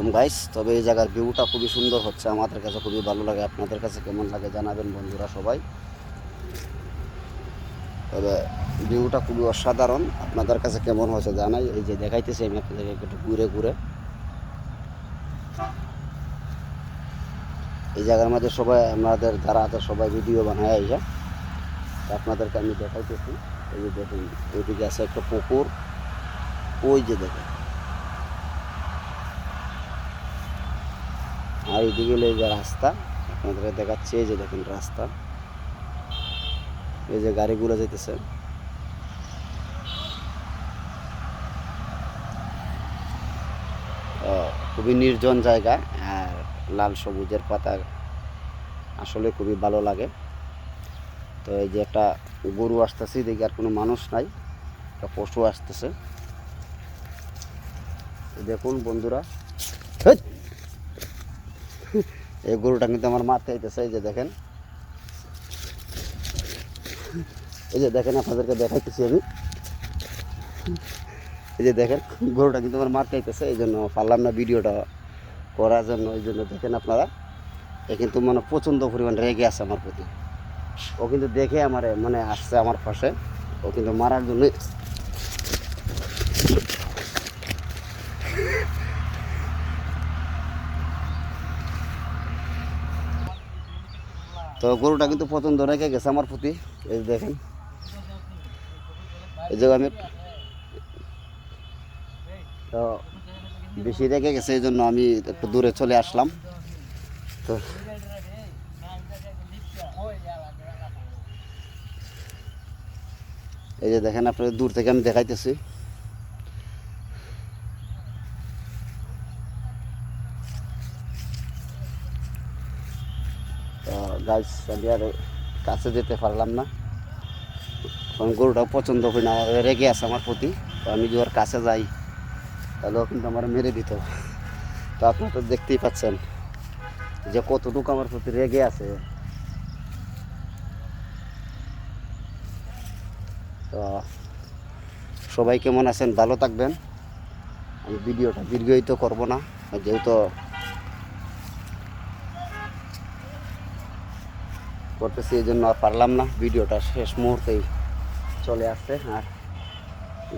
আলাইকুম গাইস। তবে এই জায়গার ভিউটা খুবই সুন্দর হচ্ছে, আমাদের কাছে খুবই ভালো লাগে। আপনাদের কাছে কেমন লাগে জানাবেন বন্ধুরা সবাই। তবে ভিউটা খুবই অসাধারণ, আপনাদের কাছে কেমন হয়েছে জানাই। এই যে দেখাইতেছি আমি আপনাদেরকে একটু ঘুরে ঘুরে। এই জায়গার মধ্যে সবাই আমাদের যারা আছে সবাই ভিডিও বানায় আইসা, আপনাদেরকে আমি দেখাইতেছি। এই যে দেখুন, ওইদিকে আছে একটা পুকুর, ওই যে দেখেন। আর এইদিকে এই যে রাস্তা আপনাদের দেখাচ্ছে, এই যে দেখেন রাস্তা, এই যে গাড়িগুলো যেতেছে। খুবই নির্জন জায়গা, আর লাল সবুজের পাতা আসলে খুবই ভালো লাগে। তো এই যে একটা গরু আসতেছে, দেখি আর কোনো মানুষ নাই, একটা পশু আসতেছে। দেখুন বন্ধুরা, এই গরুটা কিন্তু আমার মারতে আইতেছে। এই যে দেখেন, এই যে দেখেন, আপনাদেরকে দেখাইতেছি আমি। এই যে দেখেন, গরুটা কিন্তু আমার মারতে আইতেছে, এই জন্য পারলাম না ভিডিওটা করার জন্য। এই জন্য দেখেন আপনারা, এ কিন্তু মানে প্রচণ্ড পরিমাণ রেগে আছে আমার প্রতি। ও কিন্তু দেখে আমার মানে আসছে আমার পাশে, ও কিন্তু মারার জন্য। তো গরুটা কিন্তু পছন্দ রেখে গেছে আমার প্রতি। এই দেখেন, এই যে আমি তো বেশি রেখে গেছে, এই জন্য আমি একটু দূরে চলে আসলাম। তো এই যে দেখেন, আপনাদের দূর থেকে আমি দেখাইতেছি। তো গাইস, আমি আর কাছে যেতে পারলাম না, কারণ গরুটা পছন্দ করি না, রেগে আছে আমার প্রতি। তো আমি যদি ওর কাছে যাই তাহলেও কিন্তু আমার মেরে দিত। তো আপনারা তো দেখতেই পাচ্ছেন যে কতটুকু আমার প্রতি রেগে আছে। তো সবাই কেমন আছেন, ভালো থাকবেন। আমি ভিডিওটা দীর্ঘায়িত করব না, যেহেতু করতেছি, এই জন্য আর পারলাম না। ভিডিওটা শেষ মুহূর্তেই চলে আসছে, আর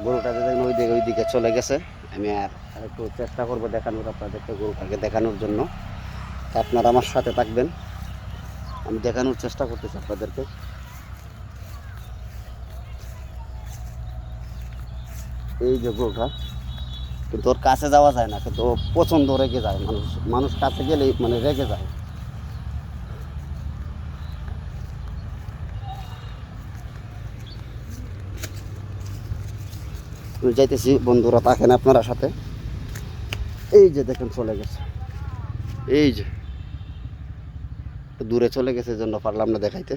গরুটা দেখেন ওই দিকে চলে গেছে। আমি আর একটু চেষ্টা করবো দেখানোর, আপনাদেরকে গরুটাকে দেখানোর জন্য। তা আপনারা আমার সাথে থাকবেন, আমি দেখানোর চেষ্টা করতেছি আপনাদেরকে। এই যে গরুটা, কিন্তু ওর কাছে যাওয়া যায় না, কিন্তু ও প্রচণ্ড রেগে যায়। মানুষ কাছে গেলেই মানে রেগে যায়। আমি যাইতেছি বন্ধুরা, থাকেন আপনারা সাথে। এই যে দেখেন চলে গেছে, এই যে দূরে চলে গেছে, জন্য পারলাম না দেখাইতে।